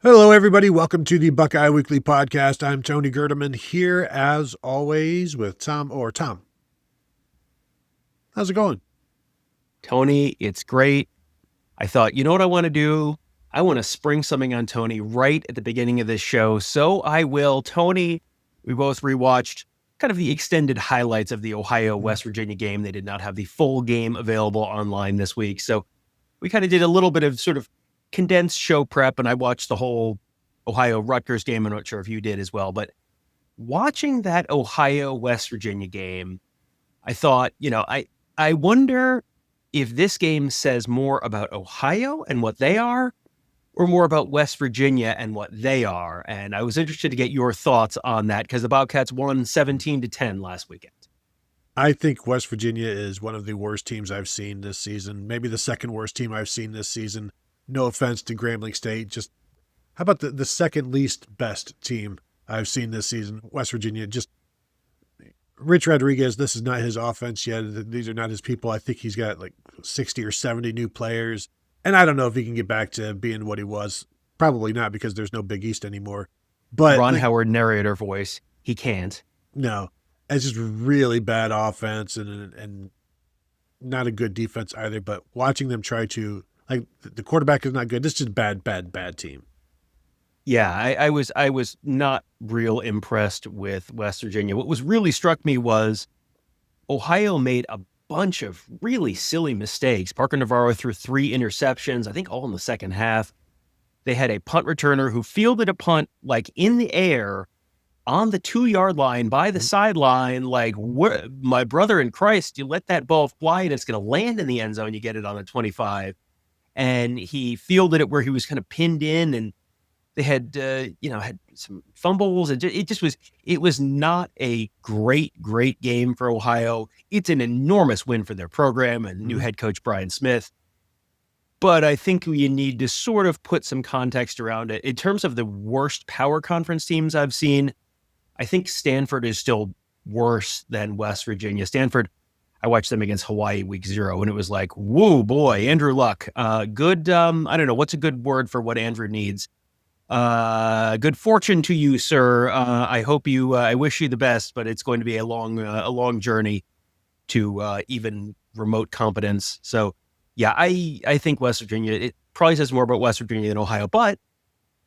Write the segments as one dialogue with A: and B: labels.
A: Hello, everybody. Welcome to the Buckeye Weekly Podcast. I'm Tony Gerdeman here, as always, with Tom. How's it going?
B: Tony, it's great. I thought, you know what I want to do? I want to spring something on Tony right at the beginning of this show. So I will. Tony, we both rewatched kind of the extended highlights of the Ohio-West Virginia game. They did not have the full game available online this week. So we kind of did a little bit of sort of condensed show prep, and I watched the whole Ohio-Rutgers game. I'm not sure if you did as well, but watching that Ohio-West Virginia game, I thought, I wonder if this game says more about Ohio and what they are, or more about West Virginia and what they are. And I was interested to get your thoughts on that because the Bobcats won 17-10 last weekend.
A: I think West Virginia is one of the worst teams I've seen this season, maybe the second worst team I've seen this season. No offense to Grambling State. Just how about the second least best team I've seen this season? West Virginia, just Rich Rodriguez, this is not his offense yet. These are not his people. I think he's got like 60 or 70 new players. And I don't know if he can get back to being what he was. Probably not, because there's no Big East anymore. But
B: Ron Howard narrator voice. He can't.
A: No. It's just really bad offense and not a good defense either. But watching them try to, like, the quarterback is not good. This is just bad team.
B: Yeah, I was not real impressed with West Virginia. What was really struck me was Ohio made a bunch of really silly mistakes. Parker Navarro threw 3 interceptions, I think all in the second half. They had a punt returner who fielded a punt like in the air on the 2-yard line by the sideline. Like, my brother in Christ, you let that ball fly and it's going to land in the end zone. You get it on the 25. And he fielded it where he was kind of pinned in, and they had, had some fumbles. It was not a great game for Ohio. It's an enormous win for their program and new head coach Brian Smith. But I think you need to sort of put some context around it. In terms of the worst power conference teams I've seen, I think Stanford is still worse than West Virginia. Stanford, I watched them against Hawaii week 0, and it was like, whoa, boy, Andrew Luck. Good, I don't know, what's a good word for what Andrew needs? Good fortune to you, sir. I hope I wish you the best, but it's going to be a long journey to even remote competence. So yeah, I think West Virginia, it probably says more about West Virginia than Ohio, but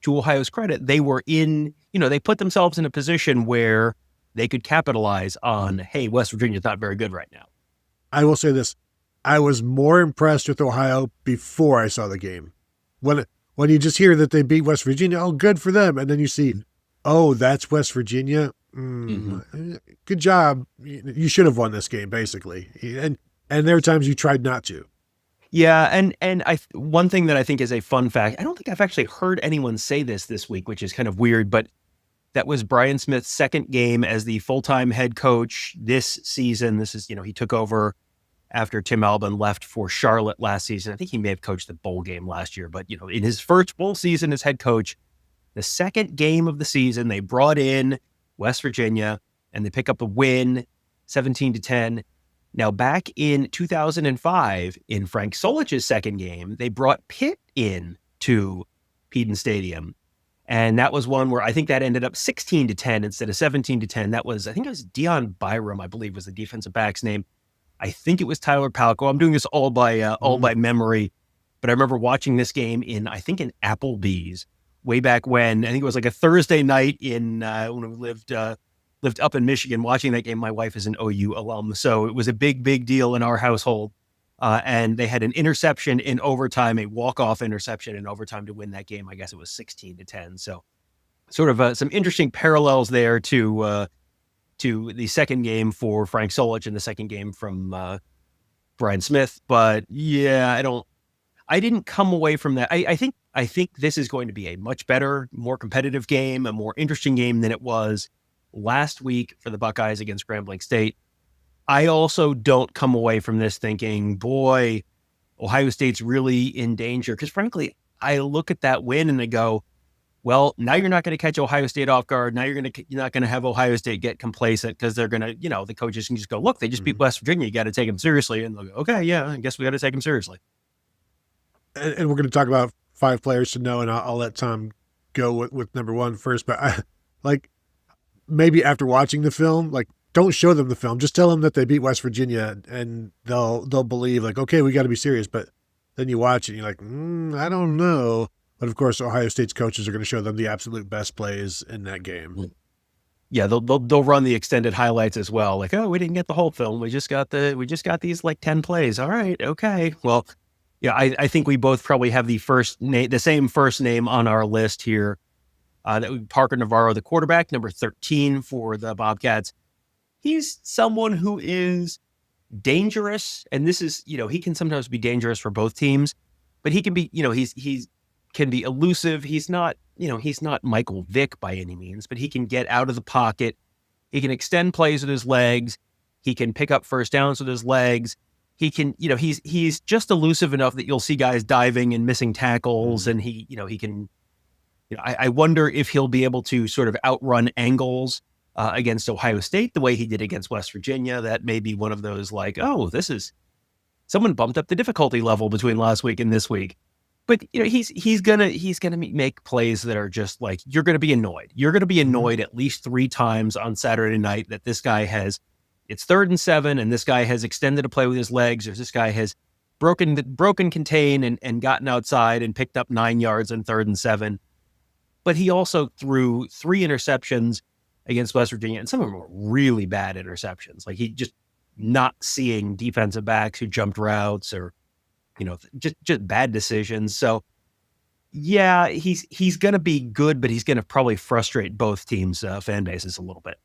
B: to Ohio's credit, they were they put themselves in a position where they could capitalize on, hey, West Virginia's not very good right now.
A: I will say this. I was more impressed with Ohio before I saw the game. When you just hear that they beat West Virginia, oh, good for them. And then you see, oh, that's West Virginia. Good job. You should have won this game, basically. And there are times you tried not to.
B: Yeah, and one thing that I think is a fun fact, I don't think I've actually heard anyone say this week, which is kind of weird, but that was Brian Smith's second game as the full-time head coach this season. This is, he took over after Tim Albin left for Charlotte last season. I think he may have coached the bowl game last year, but in his first full season as head coach, the second game of the season, they brought in West Virginia and they pick up a win, 17-10. Now, back in 2005, in Frank Solich's second game, they brought Pitt in to Peden Stadium. And that was one where I think that ended up 16-10 instead of 17-10. That was, I think it was Dion Byram, I believe was the defensive back's name. I think it was Tyler Palko. I'm doing this all by memory, but I remember watching this game in Applebee's way back when. I think it was like a Thursday night when we lived up in Michigan. Watching that game, my wife is an OU alum, so it was a big deal in our household. And they had an interception in overtime, a walk-off interception in overtime to win that game. I guess it was 16-10. So, sort of some interesting parallels there to the second game for Frank Solich and the second game from Brian Smith. But yeah, I didn't come away from that. I think this is going to be a much better, more competitive game, a more interesting game than it was last week for the Buckeyes against Grambling State. I also don't come away from this thinking, boy, Ohio State's really in danger. Because frankly, I look at that win and I go, well, now you're not going to catch Ohio State off guard. Now you're not going to have Ohio State get complacent because they're going to, the coaches can just go, look, they just beat West Virginia. You got to take them seriously. And they'll go, okay, yeah, I guess we got to take them seriously.
A: And we're going to talk about 5 players to know, and I'll let Tom go with number one first, but maybe after watching the film, don't show them the film. Just tell them that they beat West Virginia, and they'll believe okay, we got to be serious. But then you watch it, and you're like, I don't know. But of course, Ohio State's coaches are going to show them the absolute best plays in that game.
B: Yeah, they'll run the extended highlights as well. Oh, we didn't get the whole film. We just got these 10 plays. All right, okay. Well, yeah, I think we both probably have the same first name on our list here. That would be Parker Navarro, the quarterback, number 13 for the Bobcats. He's someone who is dangerous, and this is, he can sometimes be dangerous for both teams, but he can be, he's can be elusive. He's not Michael Vick by any means, but he can get out of the pocket. He can extend plays with his legs. He can pick up first downs with his legs. He can, he's just elusive enough that you'll see guys diving and missing tackles, and he can. I wonder if he'll be able to sort of outrun angles against Ohio State the way he did against West Virginia. That may be one of those this is someone bumped up the difficulty level between last week and this week. But he's gonna make plays that are just you're gonna be annoyed. You're gonna be annoyed at least 3 times on Saturday night that this guy it's 3rd and 7, and this guy has extended a play with his legs, or this guy has broken contain and gotten outside and picked up 9 yards on 3rd and 7. But he also threw 3 interceptions against West Virginia, and some of them were really bad interceptions. He just not seeing defensive backs who jumped routes, or just bad decisions. So yeah, he's going to be good, but he's going to probably frustrate both teams' fan bases a little bit.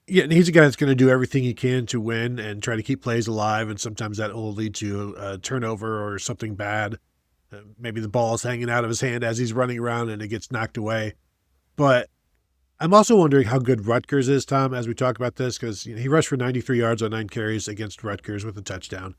A: Yeah, and he's a guy that's going to do everything he can to win and try to keep plays alive, and sometimes that will lead to a turnover or something bad. Maybe the ball is hanging out of his hand as he's running around and it gets knocked away. But I'm also wondering how good Rutgers is, Tom, as we talk about this, because he rushed for 93 yards on 9 carries against Rutgers with a touchdown.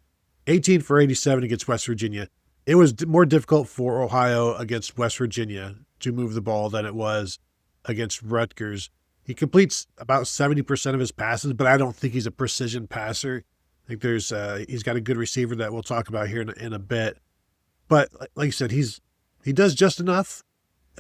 A: 18 for 87 against West Virginia. It was more difficult for Ohio against West Virginia to move the ball than it was against Rutgers. He completes about 70% of his passes, but I don't think he's a precision passer. I think he's got a good receiver that we'll talk about here in a bit. But like you said, he does just enough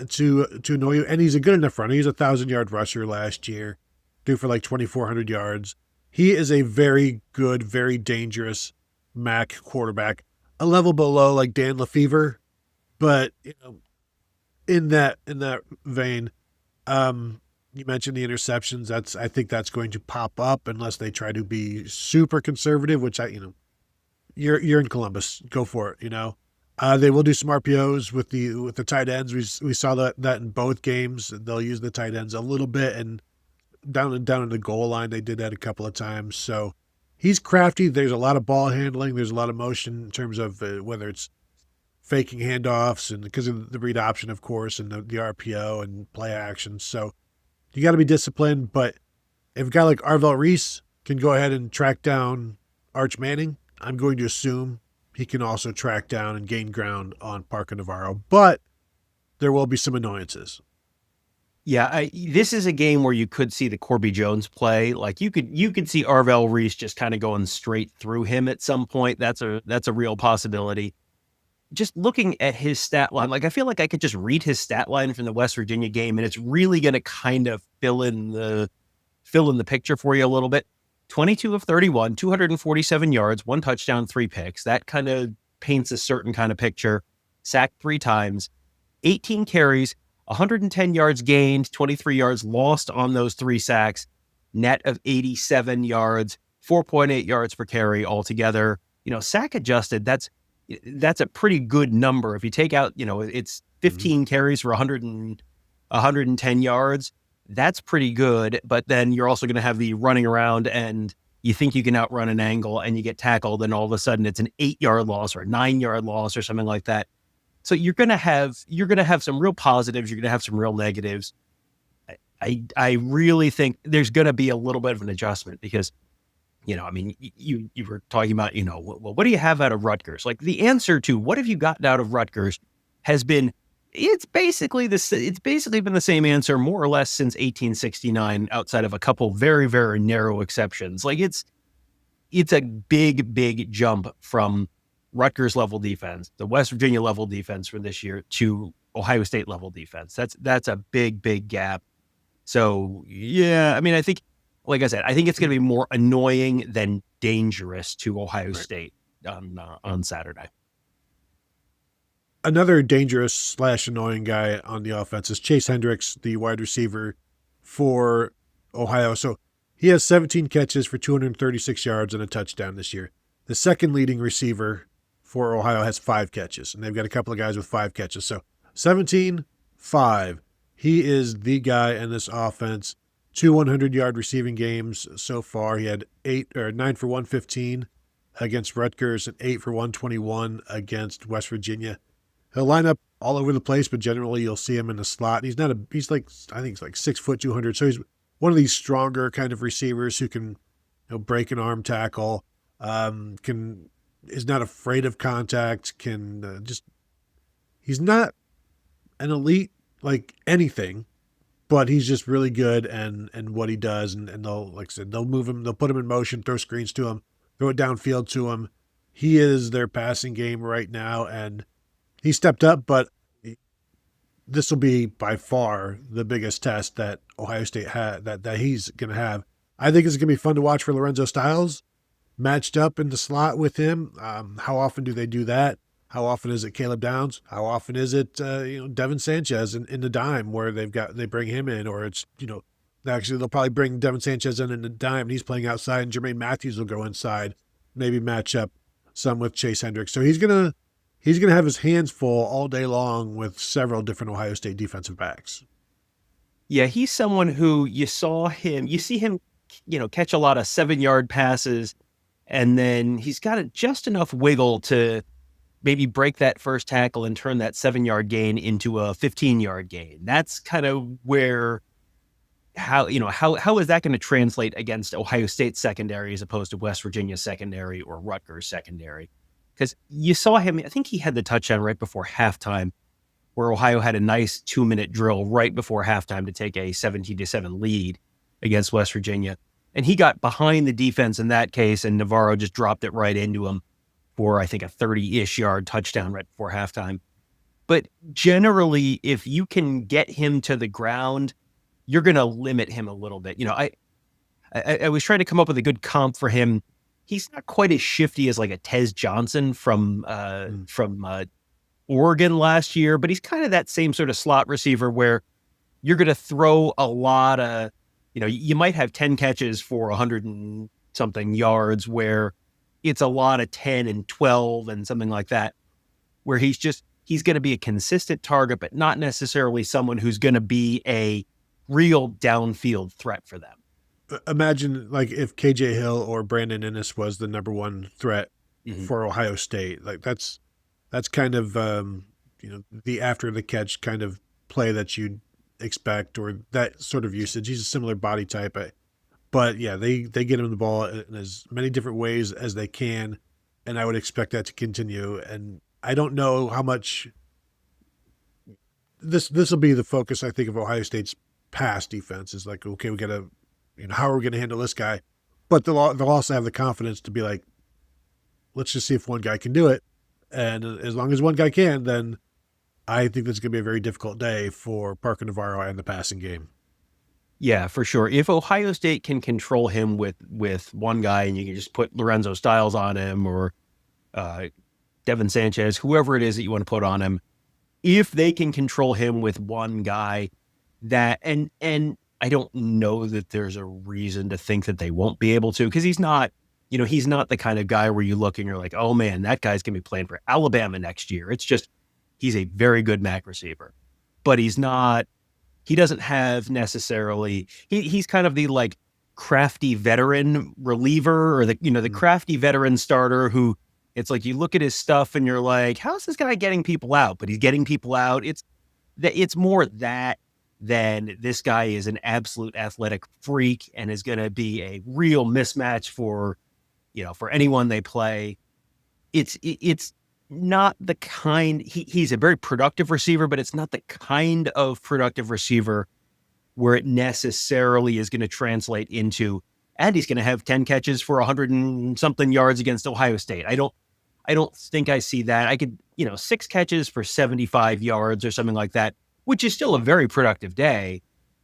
A: to annoy you, and he's a good enough runner. He's a 1,000-yard rusher last year, due for 2,400 yards. He is a very good, very dangerous MAC quarterback, a level below Dan Lefevre, but in that vein, you mentioned the interceptions. I think that's going to pop up unless they try to be super conservative, which you're in Columbus, go for it. They will do some RPOs with the tight ends. We saw that in both games. They'll use the tight ends a little bit, and down in the goal line, they did that a couple of times. So he's crafty. There's a lot of ball handling. There's a lot of motion in terms of whether it's faking handoffs, and because of the read option, of course, and the RPO and play action. So you got to be disciplined. But if a guy like Arvell Reese can go ahead and track down Arch Manning, I'm going to assume he can also track down and gain ground on Parker Navarro. But there will be some annoyances.
B: Yeah, this is a game where you could see the Corby Jones play. You could see Arvell Reese just kind of going straight through him at some point. That's a real possibility. Just looking at his stat line, I feel like I could just read his stat line from the West Virginia game, and it's really going to kind of fill in the picture for you a little bit. 22 of 31, 247 yards, 1 touchdown, 3 picks. That kind of paints a certain kind of picture. Sacked 3 times, 18 carries, 110 yards gained, 23 yards lost on those 3 sacks, net of 87 yards, 4.8 yards per carry altogether. Sack adjusted, that's a pretty good number. If you take out, it's 15 carries for 110 yards. That's pretty good. But then you're also going to have the running around, and you think you can outrun an angle and you get tackled, and all of a sudden it's an 8-yard loss or a 9-yard loss or something like that. So you're going to have some real positives. You're going to have some real negatives. I really think there's going to be a little bit of an adjustment because, you were talking about, well, what do you have out of Rutgers? The answer to what have you gotten out of Rutgers has been, it's basically been the same answer more or less since 1869, outside of a couple very, very narrow exceptions. It's a big, big jump from Rutgers level defense, the West Virginia level defense from this year, to Ohio State level defense. That's a big gap. So yeah, I mean, I think, like I said, I think it's going to be more annoying than dangerous to Ohio State on Saturday.
A: Another dangerous / annoying guy on the offense is Chase Hendricks, the wide receiver for Ohio. So he has 17 catches for 236 yards and a touchdown this year. The second leading receiver for Ohio has 5 catches, and they've got a couple of guys with 5 catches. So 17, 5. He is the guy in this offense. 2 100-yard receiving games so far. He had 9 for 115 against Rutgers and 8 for 121 against West Virginia. He'll line up all over the place, but generally you'll see him in the slot. He's like, I think he's like 6 foot 200. So he's one of these stronger kind of receivers who can, break an arm tackle, is not afraid of contact, he's not an elite like anything, but he's just really good and what he does. And they'll, like I said, they'll move him, they'll put him in motion, throw screens to him, throw it downfield to him. He is their passing game right now, and he stepped up, but this will be by far the biggest test that Ohio State had, that he's going to have. I think it's going to be fun to watch for Lorenzo Styles matched up in the slot with him. How often do they do that? How often is it Caleb Downs? How often is it Devin Sanchez in the dime where they bring him in, or it's actually they'll probably bring Devin Sanchez in the dime and he's playing outside, and Jermaine Matthews will go inside, maybe match up some with Chase Hendricks. So he's gonna have his hands full all day long with several different Ohio State defensive backs.
B: Yeah, he's someone who you see him, catch a lot of 7-yard passes, and then he's got just enough wiggle to maybe break that first tackle and turn that 7-yard gain into a 15-yard gain. That's kind of where how is that going to translate against Ohio State secondary as opposed to West Virginia secondary or Rutgers secondary? Because you saw him, I think he had the touchdown right before halftime, where Ohio had a nice 2-minute drill right before halftime to take a 17-7 lead against West Virginia. And he got behind the defense in that case, and Navarro just dropped it right into him for, I think, a 30-ish yard touchdown right before halftime. But generally, if you can get him to the ground, you're going to limit him a little bit. I was trying to come up with a good comp for him. He's not quite as shifty as like a Tez Johnson from Oregon last year, but he's kind of that same sort of slot receiver where you're going to throw a lot of, you might have 10 catches for 100 and something yards, where it's a lot of 10 and 12 and something like that, where he's going to be a consistent target, but not necessarily someone who's going to be a real downfield threat for them.
A: Imagine like if KJ Hill or Brandon Inniss was the number one threat for Ohio State. Like that's kind of the after the catch kind of play that you'd expect, or that sort of usage. He's a similar body type, but yeah, they get him the ball in as many different ways as they can, and I would expect that to continue. And I don't know how much this will be the focus, I think, of Ohio State's pass defense. Is like, okay, we got to, how are we going to handle this guy? But they'll also have the confidence to be like, let's just see if one guy can do it. And as long as one guy can, then I think this is going to be a very difficult day for Parker Navarro and the passing game.
B: Yeah, for sure. If Ohio State can control him with one guy, and you can just put Lorenzo Styles on him, or Devin Sanchez, whoever it is that you want to put on him, if they can control him with one guy, that and I don't know that there's a reason to think that they won't be able to, because he's not the kind of guy where you look and you're like, oh man, that guy's going to be playing for Alabama next year. It's just, he's a very good MAC receiver, but he doesn't have necessarily, he's kind of the like crafty veteran reliever, or the crafty veteran starter who, it's like you look at his stuff and you're like, how's this guy getting people out? But he's getting people out. It's more that than this guy is an absolute athletic freak and is going to be a real mismatch for anyone they play. It's not the kind, he's a very productive receiver, but it's not the kind of productive receiver where it necessarily is going to translate into, and he's going to have 10 catches for 100 and something yards against Ohio State. I don't think I see that. I could, 6 catches for 75 yards or something like that, which is still a very productive day.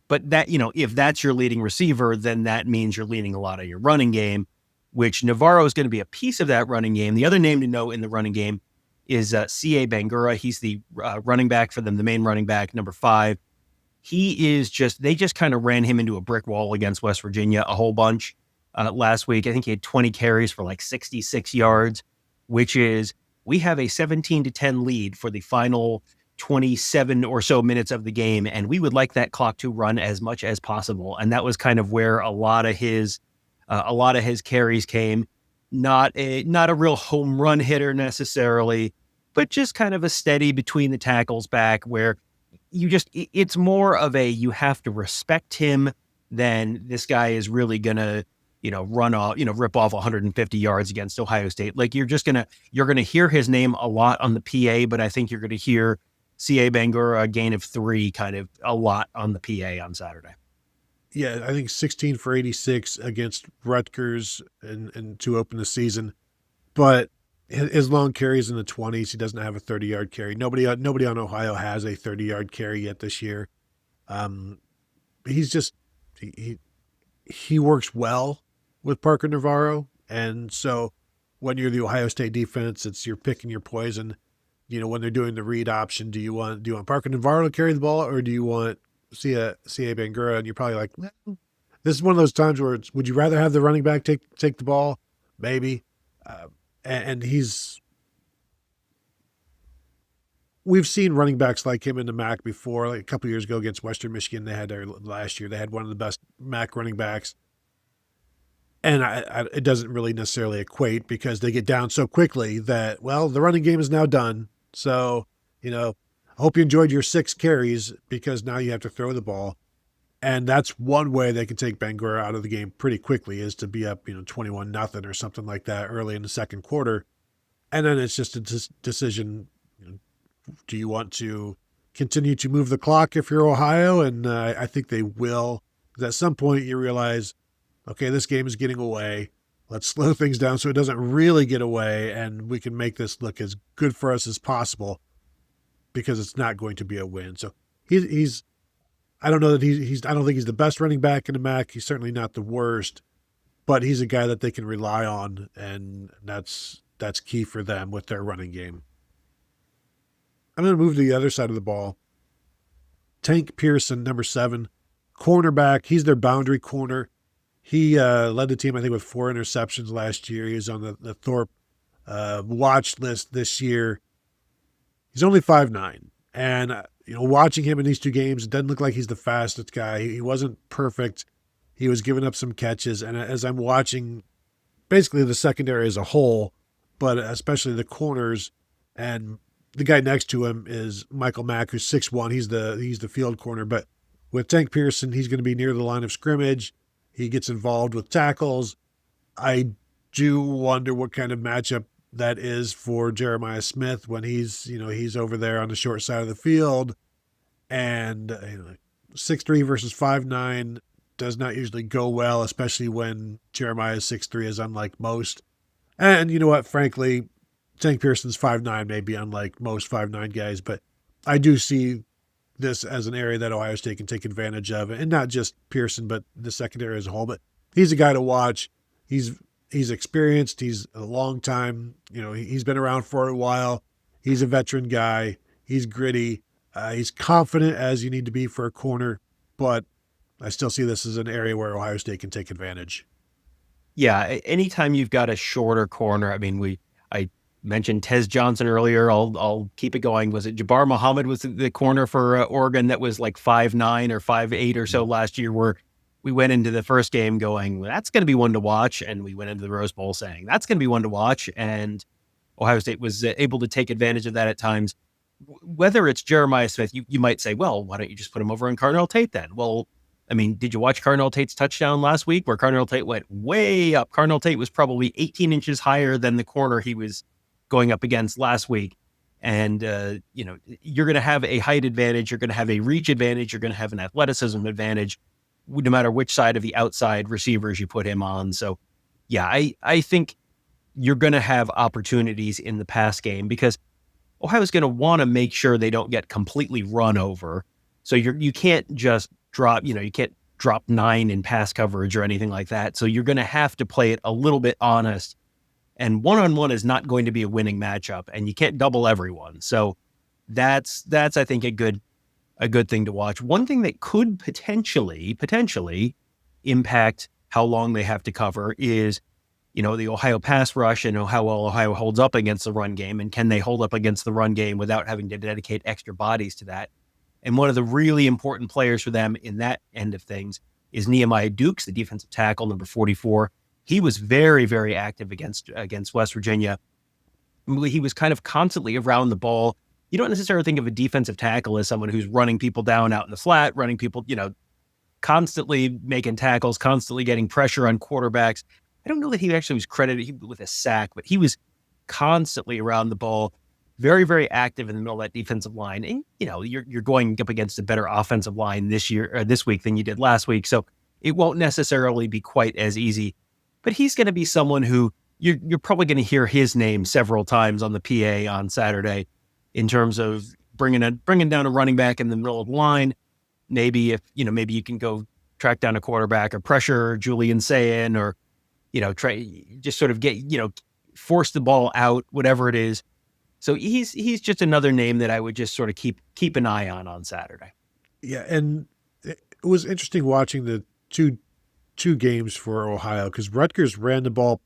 B: But that, if that's your leading receiver, then that means you're leading a lot of your running game, which Navarro is going to be a piece of that running game. The other name to know in the running game is Sieh Bangura. He's the running back for them, the main running back, number 5. They just kind of ran him into a brick wall against West Virginia a whole bunch last week. I think he had 20 carries for like 66 yards, which is, we have a 17-10 lead for the final 27 or so minutes of the game, and we would like that clock to run as much as possible. And that was kind of where a lot of his carries came. Not a real home run hitter necessarily, but just kind of a steady between the tackles back where it's more of a, you have to respect him than this guy is really gonna run off, rip off 150 yards against Ohio State. Like you're gonna hear his name a lot on the PA, but I think you're gonna hear Sieh Bangura, a gain of 3, kind of a lot on the PA on Saturday.
A: Yeah, I think 16 for 86 against Rutgers and to open the season. But his long carries in the 20s. He doesn't have a 30-yard carry. Nobody on Ohio has a 30-yard carry yet this year. He's just he works well with Parker Navarro, and so when you're the Ohio State defense, you're picking your poison. When they're doing the read option, do you want Parker Navarro to carry the ball, or do you want Sieh Bangura? And you're probably like, well, this is one of those times where would you rather have the running back take the ball? Maybe. And we've seen running backs like him in the MAC before. Like a couple years ago against Western Michigan, last year they had one of the best MAC running backs. And it doesn't really necessarily equate because they get down so quickly that, well, the running game is now done. So, I hope you enjoyed your 6 carries because now you have to throw the ball. And that's one way they can take Bangura out of the game pretty quickly, is to be up, 21-0 or something like that early in the second quarter. And then it's just a decision. Do you want to continue to move the clock if you're Ohio? And I think they will. Because at some point you realize, okay, this game is getting away. Let's slow things down so it doesn't really get away, and we can make this look as good for us as possible, because it's not going to be a win. So he's I don't know that I don't think he's the best running back in the MAC. He's certainly not the worst, but he's a guy that they can rely on, and that's key for them with their running game. I'm going to move to the other side of the ball. Tank Pearson, number 7, cornerback. He's their boundary corner. He led the team, I think, with 4 interceptions last year. He was on the Thorpe watch list this year. He's only 5'9", and watching him in these 2 games, it doesn't look like he's the fastest guy. He wasn't perfect. He was giving up some catches, and as I'm watching basically the secondary as a whole, but especially the corners, and the guy next to him is Michael Mack, who's 6'1". He's the field corner, but with Tank Pearson, he's going to be near the line of scrimmage. He gets involved with tackles. I do wonder what kind of matchup that is for Jeremiah Smith when he's over there on the short side of the field. And 6'3" versus 5'9" does not usually go well, especially when Jeremiah is 6'3", is unlike most. And you know what, frankly, Tank Pearson's 5'9" may be unlike most 5'9" guys, but I do see this as an area that Ohio State can take advantage of, and not just Pearson, but the secondary as a whole. But he's a guy to watch. He's experienced. He's a long time. He's been around for a while. He's a veteran guy. He's gritty. He's confident as you need to be for a corner, but I still see this as an area where Ohio State can take advantage.
B: Yeah, anytime you've got a shorter corner, I mentioned Tez Johnson earlier. I'll keep it going. Was it Jabbar Muhammad was the corner for Oregon that was like 5'9" or 5'8" or so last year, where we went into the first game going, well, that's going to be one to watch. And we went into the Rose Bowl saying that's going to be one to watch. And Ohio State was able to take advantage of that at times. Whether it's Jeremiah Smith, you might say, well, why don't you just put him over on Carnell Tate then? Well, did you watch Carnell Tate's touchdown last week where Carnell Tate went way up? Carnell Tate was probably 18 inches higher than the corner he was going up against last week. And, you're going to have a height advantage. You're going to have a reach advantage. You're going to have an athleticism advantage, no matter which side of the outside receivers you put him on. So, yeah, I think you're going to have opportunities in the pass game because Ohio's going to want to make sure they don't get completely run over. So you can't just drop, you can't drop 9 in pass coverage or anything like that. So you're going to have to play it a little bit honest. And one-on-one is not going to be a winning matchup, and you can't double everyone. So that's I think a good thing to watch. One thing that could potentially impact how long they have to cover is, the Ohio pass rush and how well Ohio holds up against the run game, and can they hold up against the run game without having to dedicate extra bodies to that. And one of the really important players for them in that end of things is Nehemiah Dukes, the defensive tackle, number 44. He was very, very active against West Virginia. He was kind of constantly around the ball. You don't necessarily think of a defensive tackle as someone who's running people down out in the flat, running people, constantly making tackles, constantly getting pressure on quarterbacks. I don't know that he actually was credited with a sack, but he was constantly around the ball, very, very active in the middle of that defensive line. And, you're going up against a better offensive line this week than you did last week. So it won't necessarily be quite as easy, but he's going to be someone who you're probably going to hear his name several times on the PA on Saturday in terms of bringing down a running back in the middle of the line. Maybe maybe you can go track down a quarterback or pressure Julian Sayin, or, try just sort of get, force the ball out, whatever it is. So he's just another name that I would just sort of keep an eye on Saturday.
A: Yeah, and it was interesting watching the two games for Ohio, because Rutgers ran the ball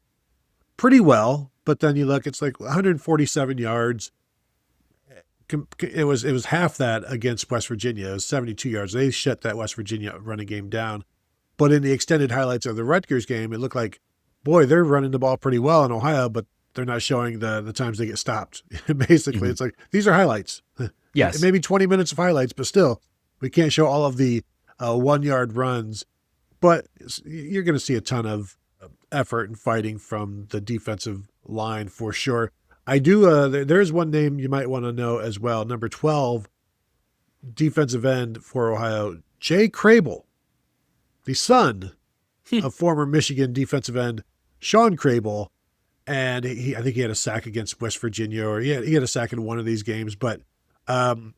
A: pretty well, but then you look, it's like 147 yards. It was half that against West Virginia. It was 72 yards. They shut that West Virginia running game down. But in the extended highlights of the Rutgers game, it looked like, boy, they're running the ball pretty well in Ohio, but they're not showing the times they get stopped. Basically, It's like, these are highlights.
B: Yes.
A: Maybe 20 minutes of highlights, but still, we can't show all of the 1-yard runs. But you're going to see a ton of effort and fighting from the defensive line for sure. I do. There's one name you might want to know as well. Number 12, defensive end for Ohio, Jay Crable, the son of former Michigan defensive end Sean Crable. And I think he had a sack against West Virginia, or he had a sack in one of these games. But,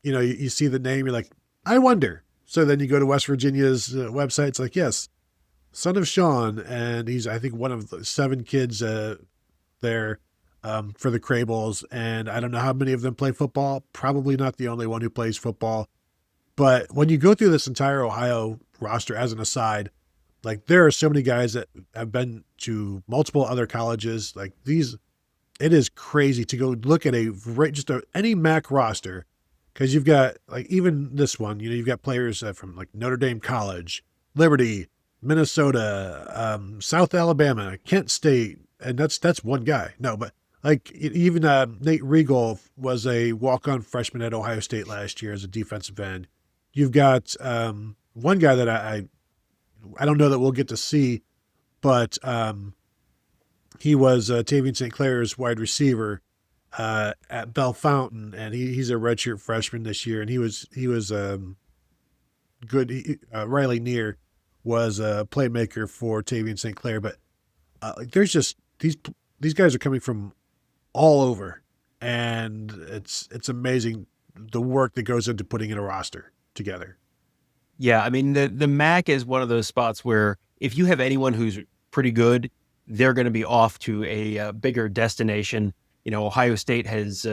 A: you see the name, you're like, I wonder. So then you go to West Virginia's website. It's like, yes, son of Sean. And he's, I think, one of the 7 kids there for the Crables. And I don't know how many of them play football. Probably not the only one who plays football. But when you go through this entire Ohio roster, as an aside, like, there are so many guys that have been to multiple other colleges. Like, it is crazy to go look at any MAC roster, because you've got, like, even this one, you've got players from like Notre Dame College, Liberty, Minnesota, South Alabama, Kent State, and that's one guy. No, but like, even Nate Regal was a walk-on freshman at Ohio State last year as a defensive end. You've got one guy that I don't know that we'll get to see, but he was Tavian St. Clair's wide receiver at Bellefontaine, and he's a redshirt freshman this year, and he was good. Riley Neer was a playmaker for Tavian St. Clair, but there's just these guys are coming from all over, and it's amazing the work that goes into putting in a roster together.
B: Yeah, I mean, the MAC is one of those spots where if you have anyone who's pretty good, they're going to be off to a bigger destination. Ohio State has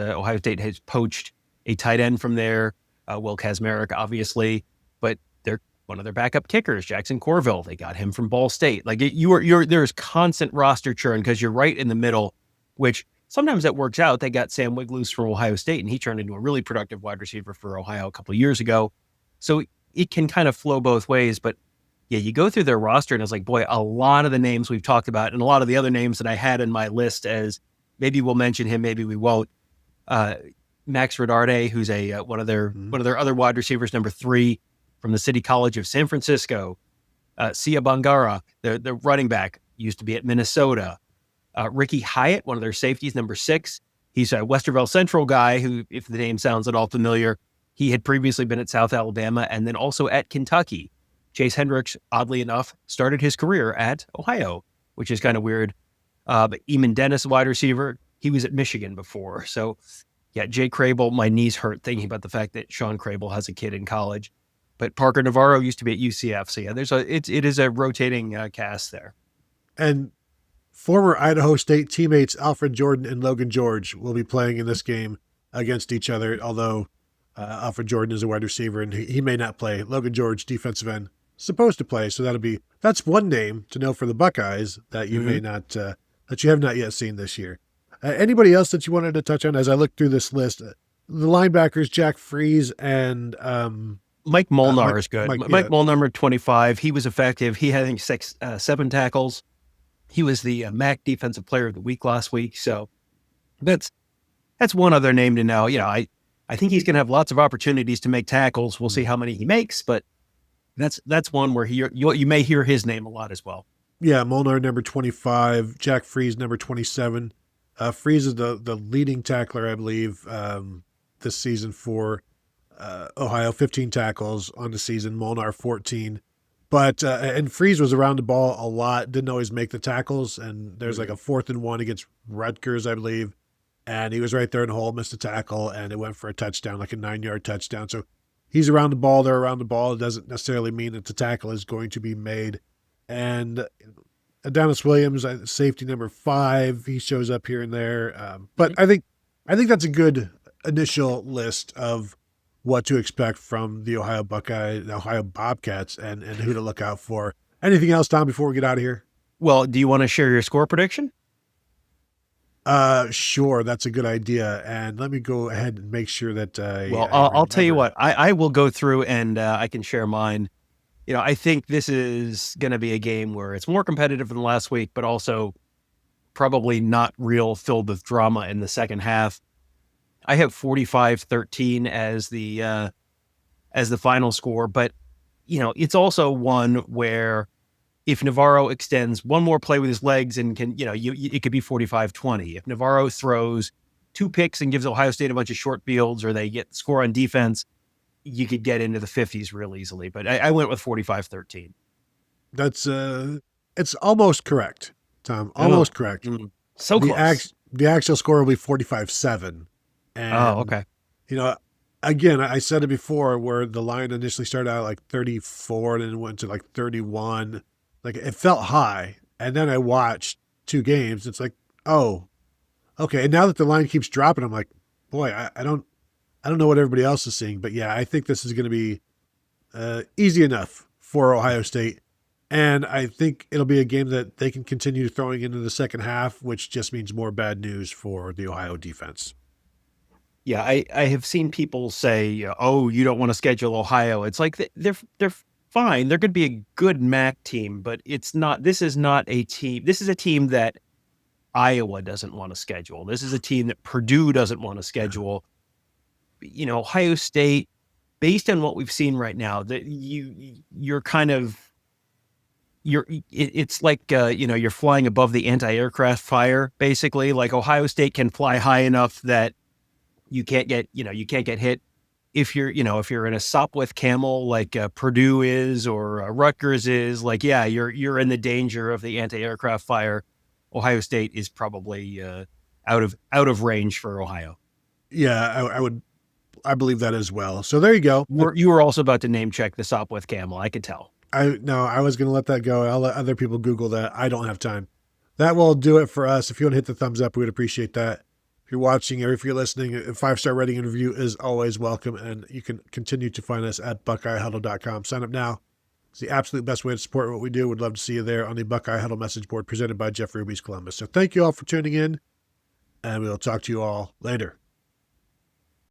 B: poached a tight end from there, Will Kazmarek, obviously, but they're one of their backup kickers, Jackson Corville. They got him from Ball State. Like, there's constant roster churn because you're right in the middle, which sometimes that works out. They got Sam Wigloos from Ohio State, and he turned into a really productive wide receiver for Ohio a couple of years ago. So it can kind of flow both ways. But yeah, you go through their roster and it's like, boy, a lot of the names we've talked about and a lot of the other names that I had in my list as maybe we'll mention him, maybe we won't. Max Rodarte, who's one of their other wide receivers, number 3 from the City College of San Francisco. Sieh Bangura, the running back, used to be at Minnesota. Ricky Hyatt, one of their safeties, number 6. He's a Westerville Central guy who, if the name sounds at all familiar, he had previously been at South Alabama and then also at Kentucky. Chase Hendricks, oddly enough, started his career at Ohio, which is kind of weird. But Eamon Dennis, wide receiver, he was at Michigan before. So, Yeah, Jay Crable, my knees hurt thinking about the fact that Sean Crable has a kid in college. But Parker Navarro used to be at UCF. So yeah, it is a rotating cast there.
A: And former Idaho State teammates Alfred Jordan and Logan George will be playing in this game against each other, although Alfred Jordan is a wide receiver and he may not play. Logan George, defensive end, supposed to play. So that's one name to know for the Buckeyes that you may not, that you have not yet seen this year. Anybody else that you wanted to touch on as I look through this list? The linebackers, Jack Freeze and
B: Mike Molnar is good. Mike Molnar, number 25. He was effective. He had, I think, 7 tackles. He was the MAC Defensive Player of the Week last week. So that's one other name to know. I think he's going to have lots of opportunities to make tackles. We'll see how many he makes, but that's one where you may hear his name a lot as well.
A: Yeah, Molnar, number 25. Jack Freeze, number 27. Freeze is the leading tackler, I believe, this season for Ohio. 15 tackles on the season. Molnar, 14. But and Freeze was around the ball a lot, didn't always make the tackles, and there's like a 4th and 1 against Rutgers, I believe, and he was right there in the hole, missed a tackle, and it went for a touchdown, like a 9-yard touchdown. So he's around the ball, they're around the ball. It doesn't necessarily mean that the tackle is going to be made. And Adonis Williams, safety number 5, he shows up here and there. But I think that's a good initial list of what to expect from the Ohio Bobcats, and who to look out for. Anything else, Tom, before we get out of here?
B: Well, do you want to share your score prediction?
A: Sure, that's a good idea. And let me go ahead and make sure that
B: I'll tell you what, I will go through and I can share mine. I think this is going to be a game where it's more competitive than last week, but also probably not real filled with drama in the second half. I have 45-13 as the final score, but it's also one where if Navarro extends one more play with his legs and can, it could be 45-20. If Navarro throws 2 picks and gives Ohio State a bunch of short fields, or they get the score on defense, you could get into the 50s real easily. But I went with 45-13.
A: That's it's almost correct, Tom. Almost correct.
B: So close.
A: The actual score will be 45-7. And,
B: okay.
A: Again, I said it before, where the line initially started out like 34 and then went to like 31. Like, it felt high. And then I watched 2 games. It's like, oh, okay. And now that the line keeps dropping, I'm like, boy, I don't know what everybody else is seeing. But yeah, I think this is going to be easy enough for Ohio State. And I think it'll be a game that they can continue throwing into the second half, which just means more bad news for the Ohio defense.
B: Yeah, I have seen people say, "Oh, you don't want to schedule Ohio." It's like they're fine. They're going to be a good MAC team, but it's not. This is not a team. This is a team that Iowa doesn't want to schedule. This is a team that Purdue doesn't want to schedule. Ohio State, based on what we've seen right now, that you're kind of it's like you're flying above the anti-aircraft fire. Basically, like Ohio State can fly high enough that you can't get hit. If you're in a Sopwith Camel like Purdue is, or Rutgers is, like, yeah, you're in the danger of the anti-aircraft fire. Ohio State is probably out of range for Ohio.
A: Yeah, I believe that as well. So there you go.
B: You were also about to name check the Sopwith Camel. I could tell.
A: I was going to let that go. I'll let other people Google that. I don't have time. That will do it for us. If you want to hit the thumbs up, we would appreciate that. If you're watching or if you're listening, a 5-star rating and review is always welcome, and you can continue to find us at BuckeyeHuddle.com. Sign up now. It's the absolute best way to support what we do. We'd love to see you there on the Buckeye Huddle message board presented by Jeff Ruby's Columbus. So thank you all for tuning in, and we'll talk to you all later.